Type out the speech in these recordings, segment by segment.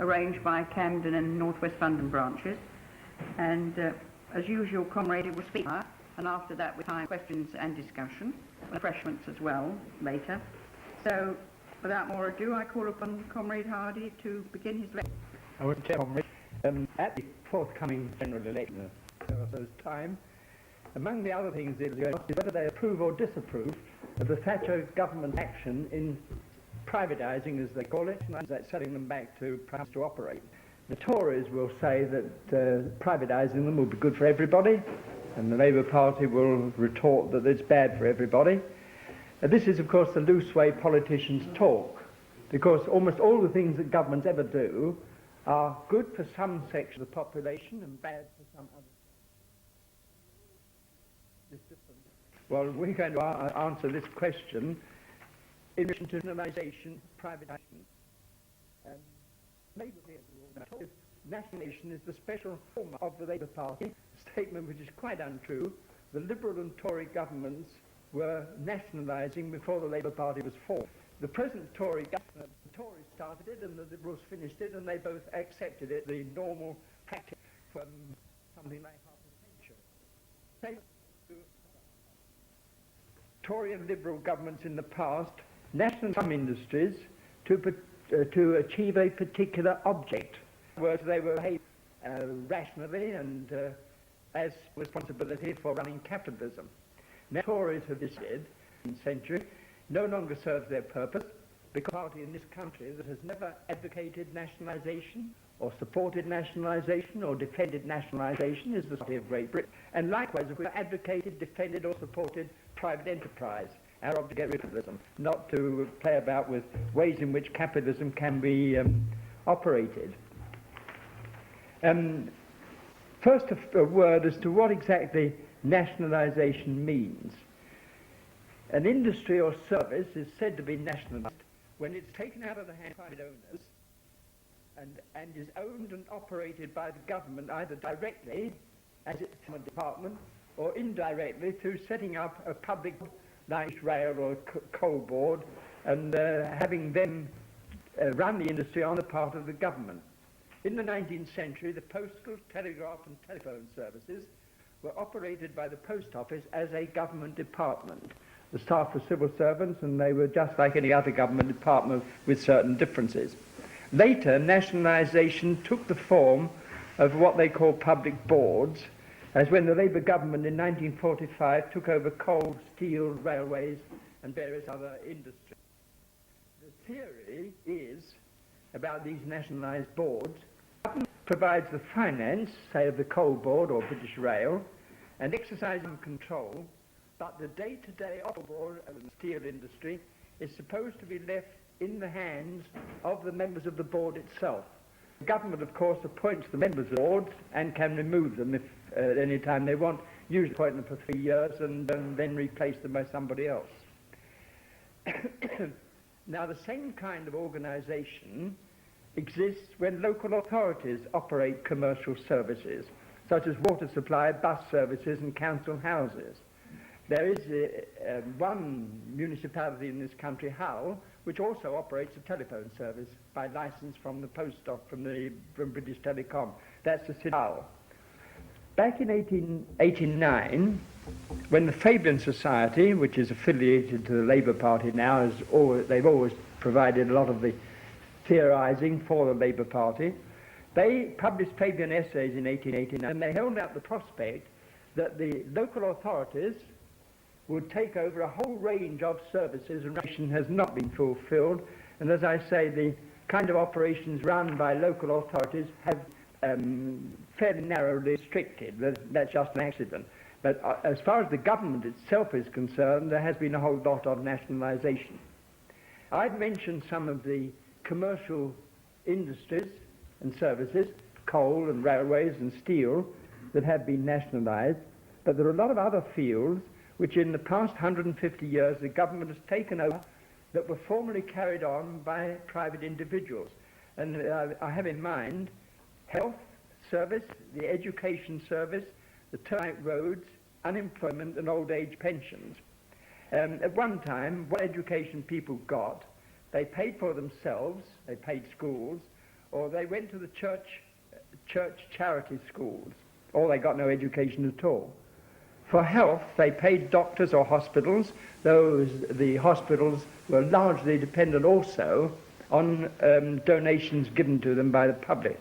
arranged by Camden and North West London branches. And as usual, Comrade will speak, and after that we have questions and discussion, refreshments as well later. So, without more ado, I call upon Comrade Hardy to begin his lecture. I would say, Comrade, at the forthcoming general election, there's time, among the other things is whether they approve or disapprove of the Thatcher government action in privatising, as they call it, that's selling them back to private to operate. The Tories will say that privatising them will be good for everybody, and the Labour Party will retort that it's bad for everybody. This is, of course, the loose way politicians talk, because almost all the things that governments ever do are good for some section of the population and bad for some others. Well, we're going to answer this question in relation to nationalisation, privatisation. Nationalisation is the special form of the Labour Party, a statement which is quite untrue. The Liberal and Tory governments were nationalising before the Labour Party was formed. The present Tory government, the Tories started it and the Liberals finished it, and they both accepted it, the normal practice from something like half a century. Tory and Liberal governments in the past nationalised some industries to achieve a particular object. Whereas they were behaving rationally and as responsibility for running capitalism. Now, Tories have decided in the century no longer serves their purpose, because the party in this country that has never advocated nationalisation or supported nationalisation or defended nationalisation is the party of Great Britain. And likewise, if we advocated, defended or supported private enterprise, our object is capitalism, not to play about with ways in which capitalism can be operated. First, a word as to what exactly nationalisation means. An industry or service is said to be nationalised when it's taken out of the hands of private owners and is owned and operated by the government either directly, as its department, or indirectly through setting up a public like rail or coal board and having them run the industry on the part of the government. In the 19th century, the postal, telegraph and telephone services were operated by the post office as a government department. The staff were civil servants, and they were just like any other government department with certain differences. Later, nationalisation took the form of what they call public boards, as when the Labour government in 1945 took over coal, steel, railways and various other industries. The theory is, about these nationalised boards, the government provides the finance, say of the coal board or British Rail, and exercises control, but the day-to-day operation of the steel industry is supposed to be left in the hands of the members of the board itself. The government, of course, appoints the members of the board and can remove them if at any time they want, usually appoint them for 3 years and then replace them by somebody else. Now, the same kind of organisation exists when local authorities operate commercial services, such as water supply, bus services and council houses. There is one municipality in this country, Hull, which also operates a telephone service by licence from the post office, from British Telecom. That's the city of Hull. Back in 1889, when the Fabian Society, which is affiliated to the Labour Party now, they've always provided a lot of the theorising for the Labour Party, they published Fabian essays in 1889, and they held out the prospect that the local authorities would take over a whole range of services, and ration has not been fulfilled. And as I say, the kind of operations run by local authorities have fairly narrowly restricted. That's just an accident. But as far as the government itself is concerned, there has been a whole lot of nationalisation. I've mentioned some of the commercial industries and services, coal and railways and steel, that have been nationalised, but there are a lot of other fields which in the past 150 years the government has taken over that were formerly carried on by private individuals. And I have in mind health service, the education service, the turnpike roads, unemployment and old age pensions. At one time, what education people got, they paid for themselves, they paid schools, or they went to the church charity schools, or they got no education at all. For health, they paid doctors or hospitals, though the hospitals were largely dependent also on donations given to them by the public.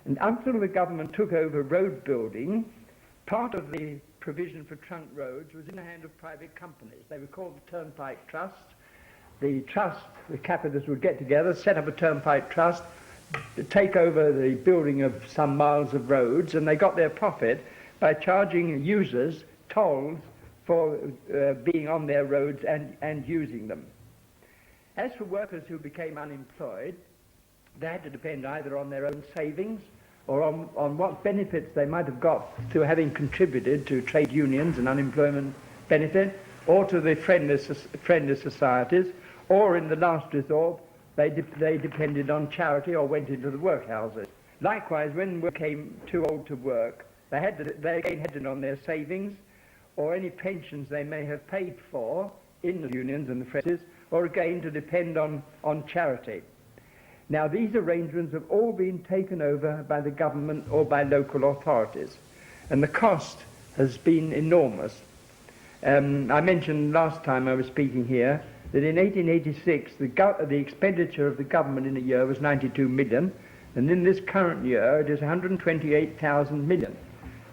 And until the government took over road building, part of the provision for trunk roads was in the hand of private companies. They were called the Turnpike Trust. The capitalists would get together, set up a turnpike trust, take over the building of some miles of roads, and they got their profit by charging users tolls for being on their roads and using them. As for workers who became unemployed, they had to depend either on their own savings or on what benefits they might have got through having contributed to trade unions and unemployment benefit, or to the friendly societies, or in the last resort, they depended on charity or went into the workhouses. Likewise, when they became too old to work, they again had to on their savings or any pensions they may have paid for in the unions and the friendlies, or again to depend on charity. Now, these arrangements have all been taken over by the government or by local authorities, and the cost has been enormous. I mentioned last time I was speaking here that in 1886 the expenditure of the government in a year was 92 million, and in this current year it is 128,000 million.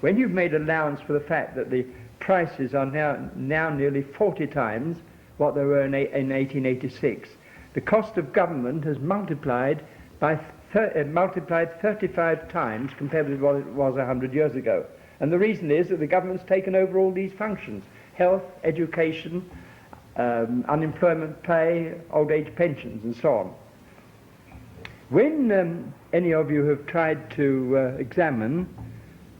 When you've made allowance for the fact that the prices are now nearly 40 times what they were in 1886, the cost of government has multiplied 35 times compared with what it was 100 years ago. And the reason is that the government's taken over all these functions: health, education, unemployment pay, old age pensions, and so on. When any of you have tried to examine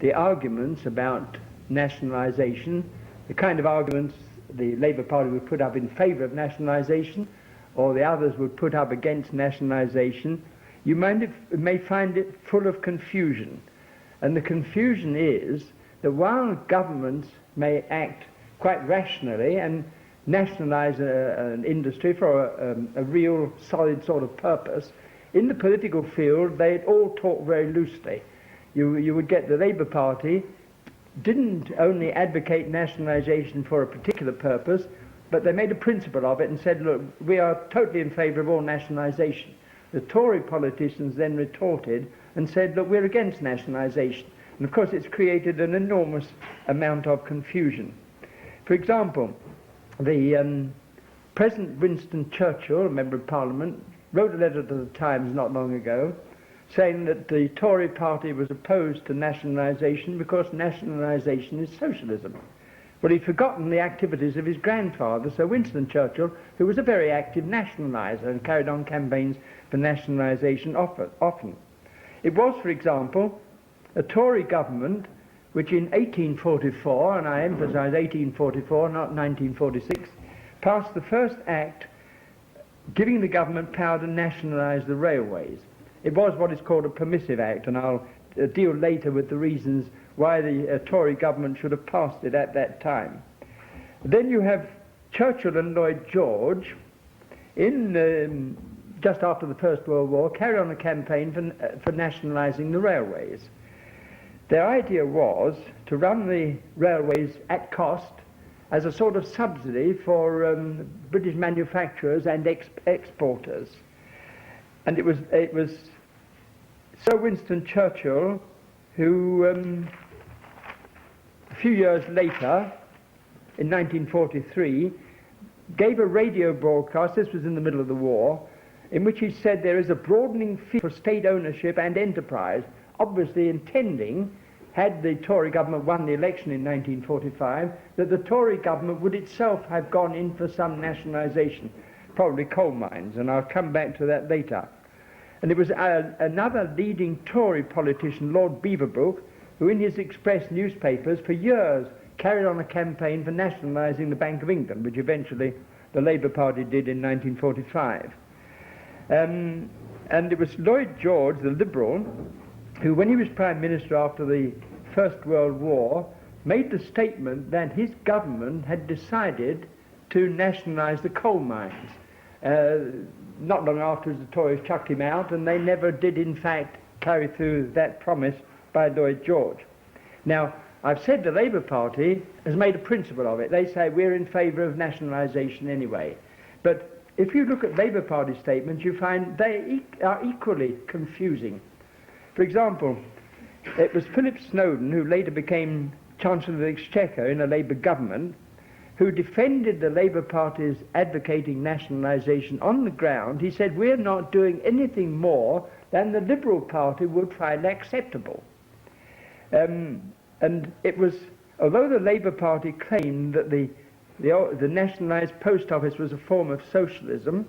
the arguments about nationalisation, the kind of arguments the Labour Party would put up in favour of nationalisation, or the others would put up against nationalisation, you may find it full of confusion. And the confusion is that while governments may act quite rationally and nationalise an industry for a real solid sort of purpose, in the political field they all talk very loosely. You would get the Labour Party didn't only advocate nationalisation for a particular purpose, but they made a principle of it and said, look, we are totally in favour of all nationalisation. The Tory politicians then retorted and said, look, we're against nationalisation. And of course it's created an enormous amount of confusion. For example, the President Winston Churchill, a Member of Parliament, wrote a letter to the Times not long ago saying that the Tory party was opposed to nationalisation because nationalisation is socialism. But he'd forgotten the activities of his grandfather, Sir Winston Churchill, who was a very active nationaliser and carried on campaigns for nationalisation often. It was, for example, a Tory government which in 1844, and I emphasise 1844, not 1946, passed the first act giving the government power to nationalise the railways. It was what is called a permissive act, and I'll deal later with the reasons why the Tory government should have passed it at that time. Then you have Churchill and Lloyd George, just after the First World War, carried on a campaign for nationalising the railways. Their idea was to run the railways at cost as a sort of subsidy for British manufacturers and exporters. And it was Sir Winston Churchill who, a few years later, in 1943, gave a radio broadcast, this was in the middle of the war, in which he said there is a broadening field for state ownership and enterprise, obviously intending, had the Tory government won the election in 1945, that the Tory government would itself have gone in for some nationalisation, probably coal mines, and I'll come back to that later. And it was another leading Tory politician, Lord Beaverbrook, who in his Express newspapers for years carried on a campaign for nationalising the Bank of England, which eventually the Labour Party did in 1945. And it was Lloyd George, the Liberal, who, when he was Prime Minister after the First World War, made the statement that his government had decided to nationalise the coal mines. not long afterwards, the Tories chucked him out, and they never did, in fact, carry through that promise by Lloyd George. Now, I've said the Labour Party has made a principle of it. They say we're in favour of nationalisation anyway. But if you look at Labour Party statements, you find they are equally confusing. For example, it was Philip Snowden, who later became Chancellor of the Exchequer in a Labour government, who defended the Labour Party's advocating nationalisation on the ground. He said, we're not doing anything more than the Liberal Party would find acceptable. And it was, although the Labour Party claimed that the nationalised post office was a form of socialism,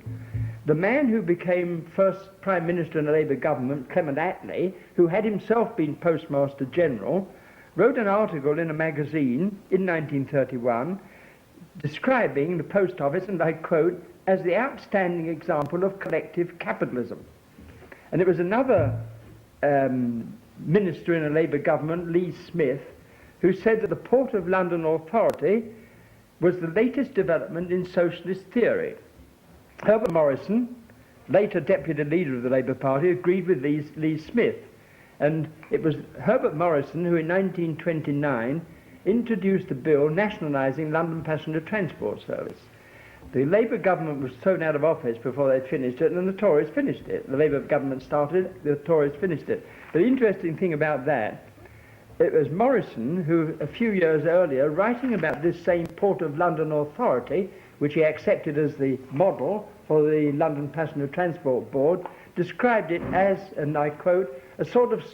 the man who became first Prime Minister in the Labour government, Clement Attlee, who had himself been Postmaster General, wrote an article in a magazine in 1931 describing the post office, and I quote, as the outstanding example of collective capitalism. And it was another minister in a Labour government, Lee Smith, who said that the Port of London Authority was the latest development in socialist theory. Herbert Morrison, later deputy leader of the Labour Party, agreed with Lee Smith. And it was Herbert Morrison who in 1929 introduced a bill nationalising London Passenger Transport Service. The Labour government was thrown out of office before they'd finished it, and the Tories finished it. The Labour government started, the Tories finished it. But the interesting thing about that, it was Morrison who, a few years earlier, writing about this same Port of London Authority, which he accepted as the model for the London Passenger Transport Board, described it as, and I quote, a sort of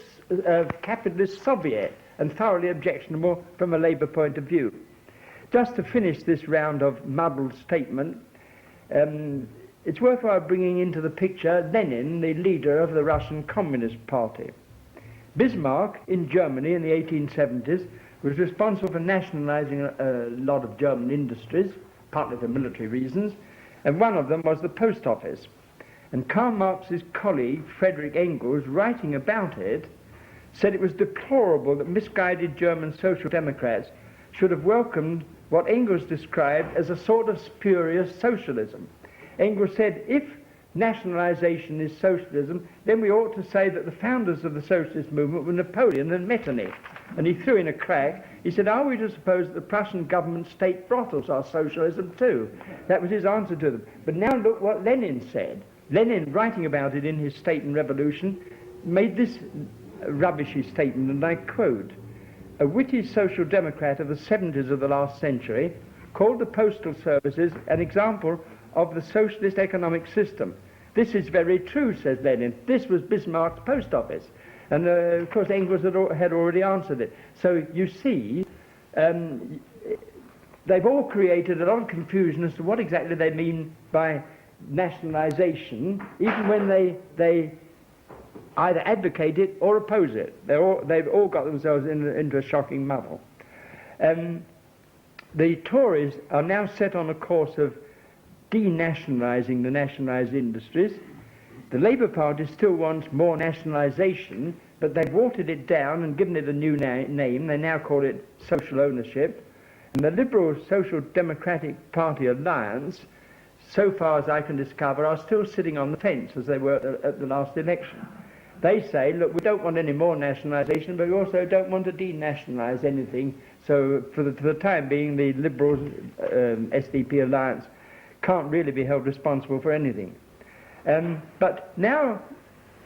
capitalist Soviet, and thoroughly objectionable from a Labour point of view. Just to finish this round of muddled statement, it's worthwhile bringing into the picture Lenin, the leader of the Russian Communist Party. Bismarck, in Germany in the 1870s, was responsible for nationalising a lot of German industries, partly for military reasons, and one of them was the post office. And Karl Marx's colleague, Friedrich Engels, writing about it, said it was deplorable that misguided German social democrats should have welcomed what Engels described as a sort of spurious socialism. Engels said, if nationalisation is socialism, then we ought to say that the founders of the socialist movement were Napoleon and Metternich. And he threw in a crack. He said, are we to suppose that the Prussian government state brothels are socialism too? That was his answer to them. But now look what Lenin said. Lenin, writing about it in his State and Revolution, made this rubbishy statement, and I quote, a witty social democrat of the 70s of the last century called the postal services an example of the socialist economic system. This is very true, says Lenin. This was Bismarck's post office. And of course Engels had already answered it. So you see, they've all created a lot of confusion as to what exactly they mean by nationalisation, even when they either advocate it or oppose it. They've all got themselves into a shocking muddle. The Tories are now set on a course of denationalising the nationalised industries. The Labour Party still wants more nationalisation, but they've watered it down and given it a new name. They now call it social ownership. And the Liberal Social Democratic Party alliance, so far as I can discover, are still sitting on the fence as they were at the last election. They say, look, we don't want any more nationalisation, but we also don't want to denationalise anything. So for the time being, the Liberal SDP alliance can't really be held responsible for anything. But now,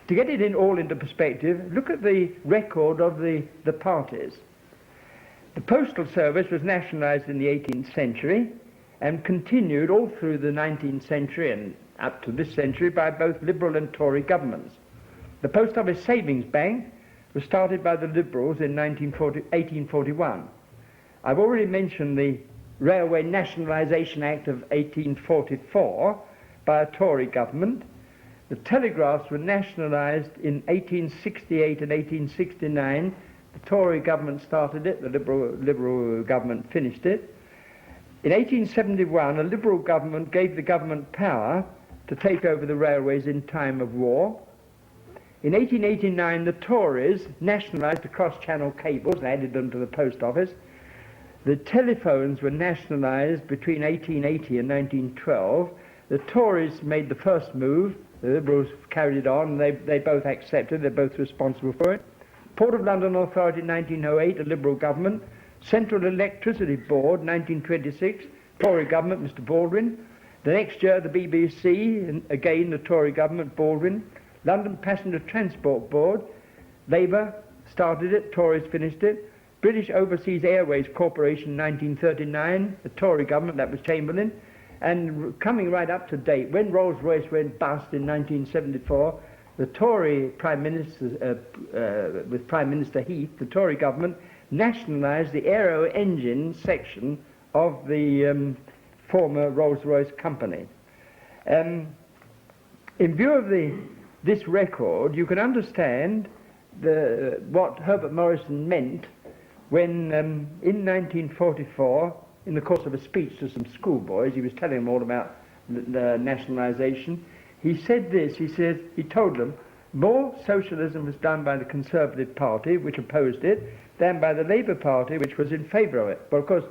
to get it all into perspective, look at the record of the parties. The Postal Service was nationalised in the 18th century and continued all through the 19th century and up to this century by both Liberal and Tory governments. The Post Office Savings Bank was started by the Liberals in 1841. I've already mentioned the Railway Nationalisation Act of 1844 by a Tory government. The telegraphs were nationalised in 1868 and 1869. The Tory government started it, the Liberal government finished it. In 1871, a Liberal government gave the government power to take over the railways in time of war. In 1889, the Tories nationalised the cross-channel cables and added them to the post office. The telephones were nationalised between 1880 and 1912. The Tories made the first move, the Liberals carried it on, and they both accepted, they're both responsible for it. Port of London Authority 1908, a Liberal government. Central Electricity Board 1926, Tory government, Mr Baldwin. The next year the BBC, and again the Tory government, Baldwin. London Passenger Transport Board, Labour started it, Tories finished it. British Overseas Airways Corporation 1939, the Tory government, that was Chamberlain. And coming right up to date, when Rolls-Royce went bust in 1974, the Tory Prime Minister, with Prime Minister Heath, the Tory government nationalised the aero engine section of the former Rolls-Royce company. In view of this record, you can understand what Herbert Morrison meant when, in 1944, in the course of a speech to some schoolboys, he was telling them all about the nationalisation. He said this, he told them, more socialism was done by the Conservative Party, which opposed it, than by the Labour Party, which was in favour of it. But of course,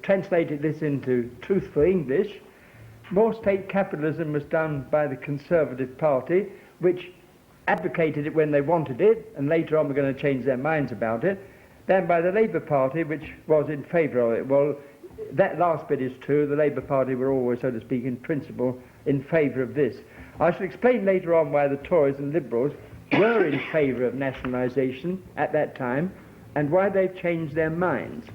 translated this into truthful English, more state capitalism was done by the Conservative Party, which advocated it when they wanted it, and later on were going to change their minds about it, than by the Labour Party, which was in favour of it. Well, that last bit is true. The Labour Party were always, so to speak, in principle, in favour of this. I shall explain later on why the Tories and Liberals were in favour of nationalisation at that time, and why they've changed their minds.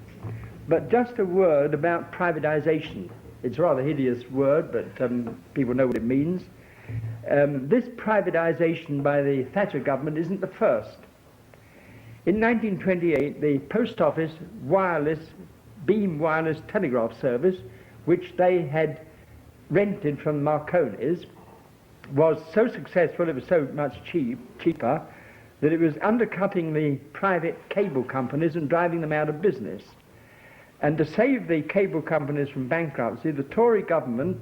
But just a word about privatisation. It's a rather hideous word, but people know what it means. This privatisation by the Thatcher government isn't the first. In 1928, the Post Office beam wireless telegraph service, which they had rented from Marconi's, was so successful, it was so much cheaper, that it was undercutting the private cable companies and driving them out of business. And to save the cable companies from bankruptcy, the Tory government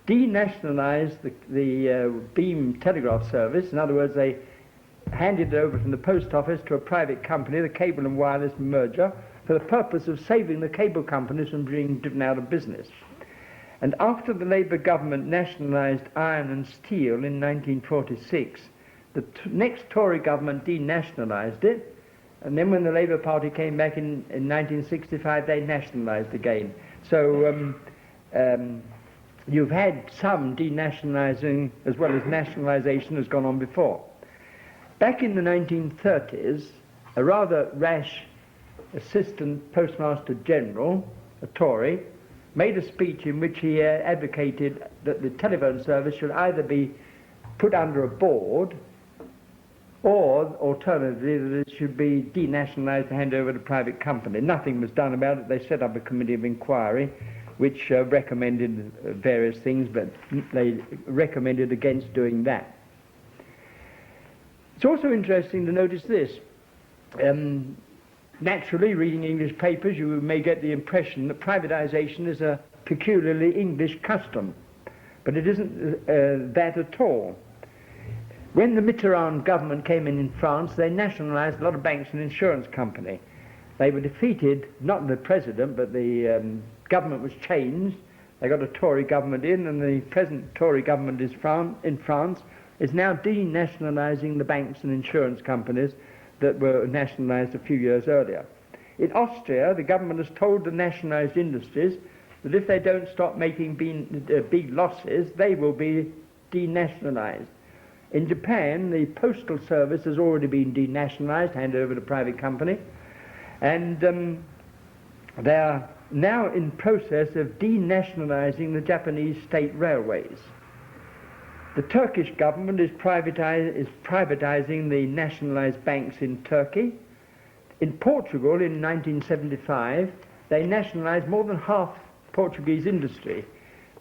denationalised the beam telegraph service. In other words, they handed it over from the post office to a private company, the Cable and Wireless Merger, for the purpose of saving the cable companies from being driven out of business. And after the Labour government nationalised iron and steel in 1946, the next Tory government denationalised it, and then when the Labour Party came back in 1965, they nationalised again. So you've had some denationalising as well as nationalisation has gone on before. Back in the 1930s, a rather rash Assistant Postmaster General, a Tory, made a speech in which he advocated that the telephone service should either be put under a board or, alternatively, that it should be denationalised and handed over to a private company. Nothing was done about it. They set up a committee of inquiry which recommended various things, but they recommended against doing that. It's also interesting to notice this. Naturally, reading English papers, you may get the impression that privatisation is a peculiarly English custom, but it isn't that at all. When the Mitterrand government came in France, they nationalised a lot of banks and insurance company. They were defeated, not the president, but the government was changed. They got a Tory government in, and the present Tory government in France is now denationalising the banks and insurance companies that were nationalised a few years earlier. In Austria, the government has told the nationalised industries that if they don't stop making big losses, they will be denationalised. In Japan, the postal service has already been denationalised, handed over to a private company, and they are now in process of denationalising the Japanese state railways. The Turkish government is privatising the nationalised banks in Turkey. In Portugal, in 1975, they nationalised more than half Portuguese industry.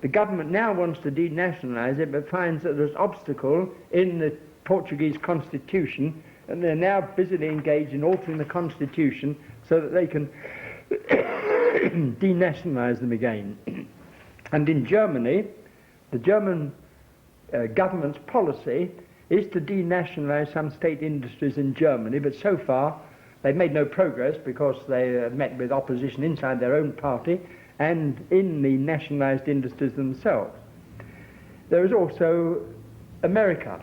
The government now wants to denationalise it, but finds that there's an obstacle in the Portuguese constitution, and they're now busily engaged in altering the constitution so that they can denationalise them again. And in Germany, the German government's policy is to denationalise some state industries in Germany, but so far they've made no progress because they met with opposition inside their own party and in the nationalised industries themselves. there is also America.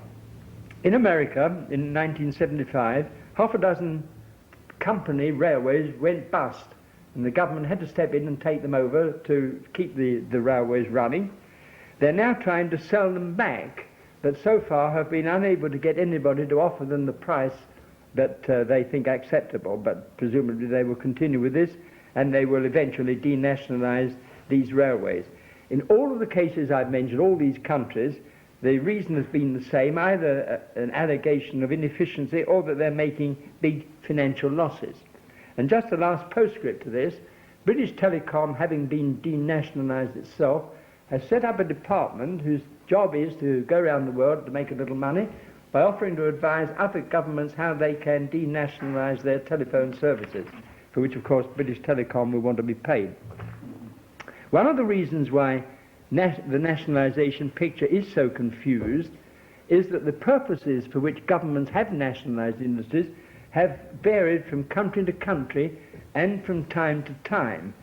In America, in 1975, half a dozen company railways went bust, and the government had to step in and take them over to keep the railways running. They're now trying to sell them back, but so far have been unable to get anybody to offer them the price that they think acceptable, but presumably they will continue with this, and they will eventually denationalise these railways. In all of the cases I've mentioned, all these countries, the reason has been the same, either an allegation of inefficiency or that they're making big financial losses. And just the last postscript to this, British Telecom, having been denationalised itself, has set up a department whose job is to go around the world to make a little money by offering to advise other governments how they can denationalise their telephone services, for which, of course, British Telecom will want to be paid. One of the reasons why the nationalisation picture is so confused is that the purposes for which governments have nationalised industries have varied from country to country and from time to time,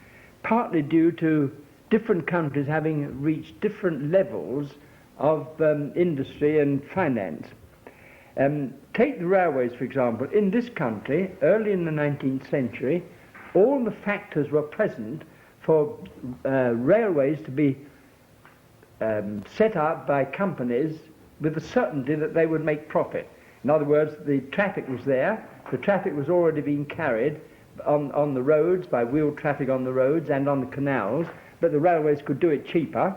partly due to different countries having reached different levels of industry and finance. Take the railways, for example. In this country, early in the 19th century, all the factors were present for railways to be set up by companies with the certainty that they would make profit. In other words, the traffic was there, the traffic was already being carried on the roads, by wheeled traffic on the roads and on the canals, but the railways could do it cheaper.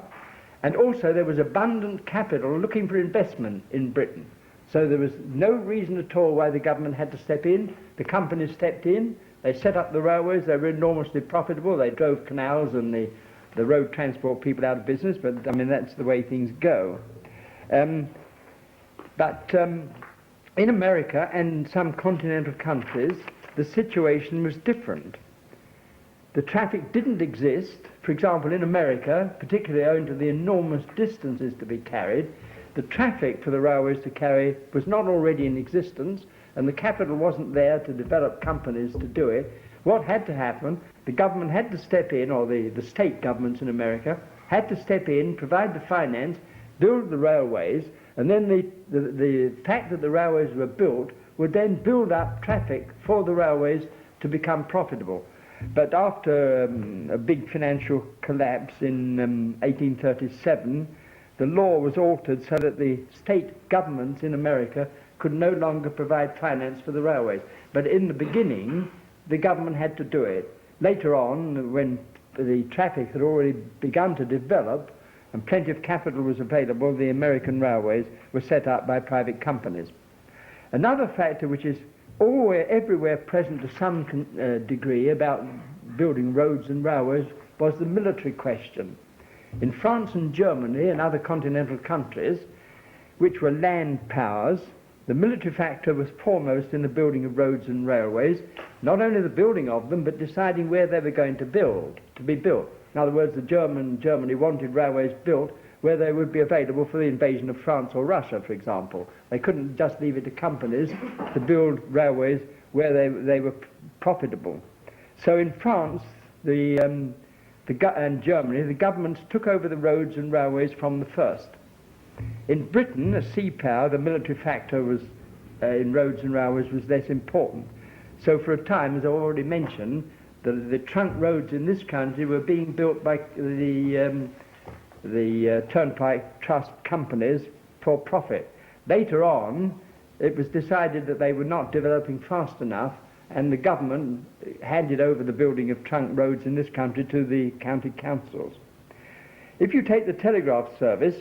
And also there was abundant capital looking for investment in Britain. So there was no reason at all why the government had to step in. The companies stepped in, they set up the railways, they were enormously profitable, they drove canals and the road transport people out of business, but I mean that's the way things go. But in America and some continental countries, the situation was different. The traffic didn't exist. For example, in America, particularly owing to the enormous distances to be carried, the traffic for the railways to carry was not already in existence, and the capital wasn't there to develop companies to do it. What had to happen, the government had to step in, or the state governments in America had to step in, provide the finance, build the railways, and then the fact that the railways were built would then build up traffic for the railways to become profitable. But after a big financial collapse in 1837, the law was altered so that the state governments in America could no longer provide finance for the railways. But in the beginning, the government had to do it. Later on, when the traffic had already begun to develop and plenty of capital was available, the American railways were set up by private companies. Another factor which is everywhere present to some degree about building roads and railways was the military question. In France and Germany and other continental countries, which were land powers, the military factor was foremost in the building of roads and railways, not only the building of them, but deciding where they were going to be built. In other words, Germany wanted railways built where they would be available for the invasion of France or Russia, for example. They couldn't just leave it to companies to build railways where they were profitable. So in France and Germany, the governments took over the roads and railways from the first. In Britain, a sea power, the military factor was in roads and railways was less important. So for a time, as I already mentioned, the trunk roads in this country were being built by the turnpike trust companies for profit. Later on, it was decided that they were not developing fast enough, and the government handed over the building of trunk roads in this country to the county councils. If you take the telegraph service,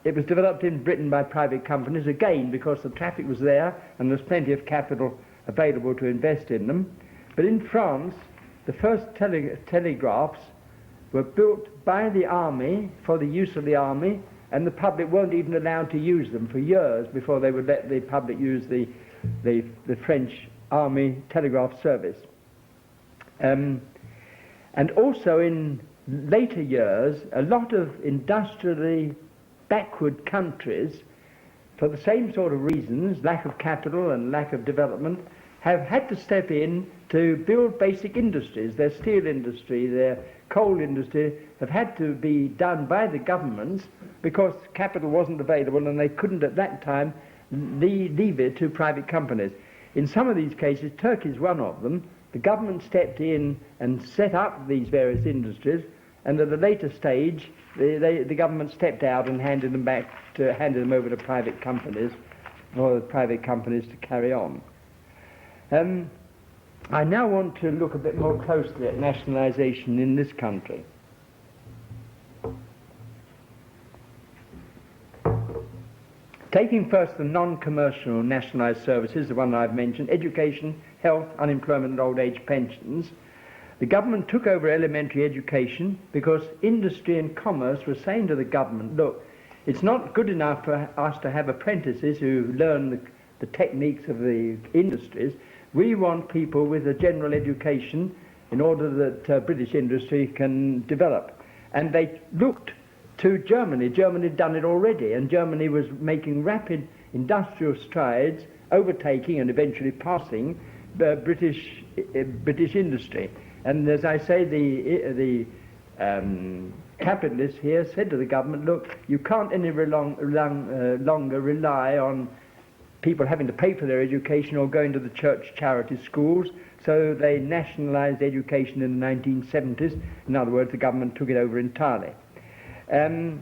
it was developed in Britain by private companies, again because the traffic was there and there's plenty of capital available to invest in them. But in France, the first telegraphs were built by the army for the use of the army, and the public weren't even allowed to use them for years before they would let the public use the French army telegraph service. And also in later years, a lot of industrially backward countries, for the same sort of reasons, lack of capital and lack of development, have had to step in to build basic industries. Their steel industry, their coal industry have had to be done by the governments because capital wasn't available and they couldn't at that time leave it to private companies. In some of these cases, Turkey is one of them, the government stepped in and set up these various industries, and at a later stage the government stepped out and handed them over to private companies, or the private companies to carry on. I now want to look a bit more closely at nationalisation in this country. Taking first the non-commercial nationalised services, the one I've mentioned, education, health, unemployment and old age pensions, the government took over elementary education because industry and commerce were saying to the government, look, it's not good enough for us to have apprentices who learn the techniques of the industries. We want people with a general education in order that British industry can develop. And they looked to Germany. Germany had done it already, and Germany was making rapid industrial strides, overtaking and eventually passing British industry. And as I say, the capitalists here said to the government, look, you can't any longer rely on people having to pay for their education or going to the church charity schools, so they nationalised education in the 1970s. In other words, the government took it over entirely. As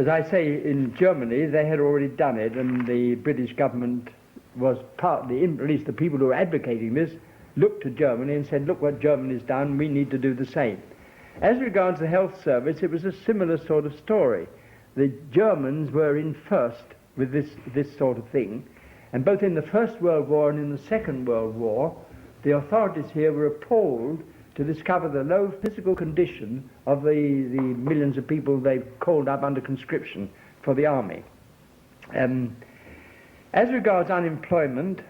I say, in Germany they had already done it, and the British government was partly, at least the people who were advocating this, looked to Germany and said, look what Germany's done, we need to do the same. As regards the health service, it was a similar sort of story. The Germans were in first with this sort of thing, and both in the First World War and in the Second World War, the authorities here were appalled to discover the low physical condition of the millions of people they called up under conscription for the army. As regards unemployment,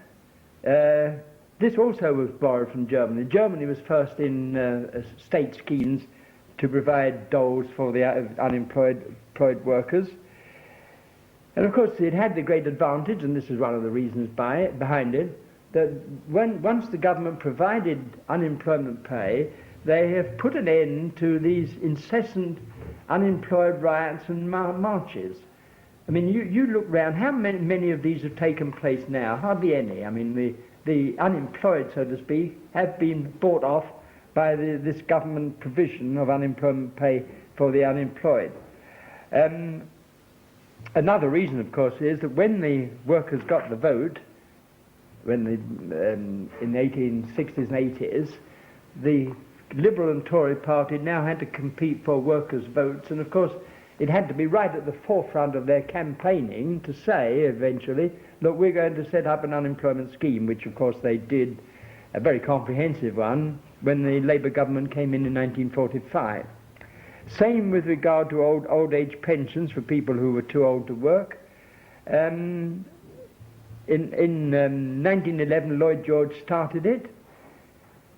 this also was borrowed from Germany. Germany was first in state schemes to provide doles for the unemployed workers. And of course it had the great advantage, and this is one of the reasons behind it, that once the government provided unemployment pay, they have put an end to these incessant unemployed riots and marches. I mean, you look round, how many of these have taken place now? Hardly any. I mean, the unemployed, so to speak, have been bought off by this government provision of unemployment pay for the unemployed. Another reason, of course, is that when the workers got the vote, in the 1860s and 80s, the Liberal and Tory party now had to compete for workers' votes, and of course it had to be right at the forefront of their campaigning to say eventually, look, we're going to set up an unemployment scheme, which of course they did, a very comprehensive one, when the Labour government came in 1945. Same with regard to old age pensions for people who were too old to work. In 1911, Lloyd George started it,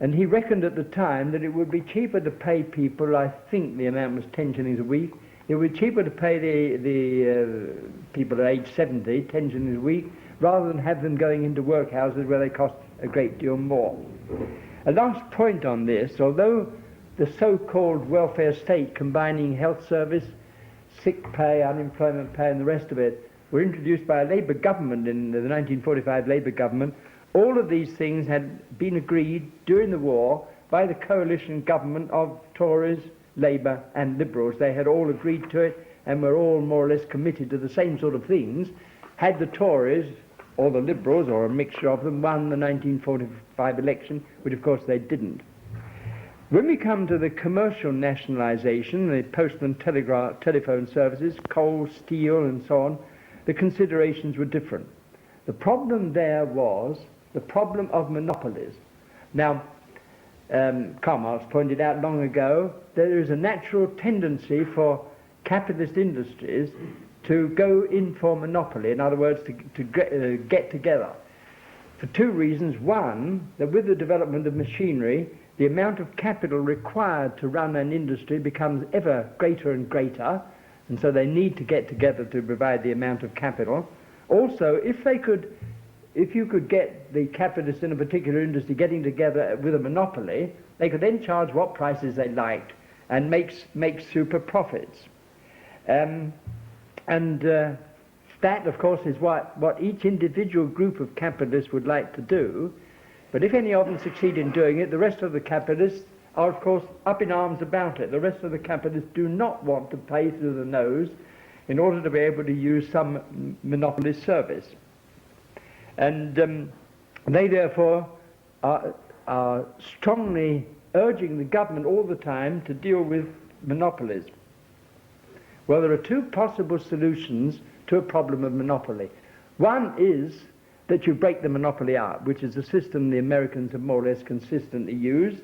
and he reckoned at the time that it would be cheaper to pay people, I think the amount was 10 shillings a week, it would be cheaper to pay the people at age 70, 10 shillings a week, rather than have them going into workhouses where they cost a great deal more. A last point on this, although the so-called welfare state combining health service, sick pay, unemployment pay and the rest of it were introduced by a Labour government in the 1945 Labour government, all of these things had been agreed during the war by the coalition government of Tories, Labour and Liberals. They had all agreed to it and were all more or less committed to the same sort of things. Had the Tories or the Liberals, or a mixture of them, won the 1945 election, which of course they didn't. When we come to the commercial nationalisation, the postal and telephone services, coal, steel and so on, the considerations were different. The problem there was the problem of monopolies. Now, Karl Marx pointed out long ago that there is a natural tendency for capitalist industries to go in for monopoly, in other words, to get together, for two reasons. One, that with the development of machinery, the amount of capital required to run an industry becomes ever greater and greater, and so they need to get together to provide the amount of capital. Also, if they could if you could get the capitalists in a particular industry getting together with a monopoly, they could then charge what prices they liked and make super profits. That, of course, is what each individual group of capitalists would like to do. But if any of them succeed in doing it, the rest of the capitalists are, of course, up in arms about it. The rest of the capitalists do not want to pay through the nose in order to be able to use some monopolist service. And they, therefore, are strongly urging the government all the time to deal with monopolies. Well, there are two possible solutions to a problem of monopoly. One is that you break the monopoly up, which is a system the Americans have more or less consistently used.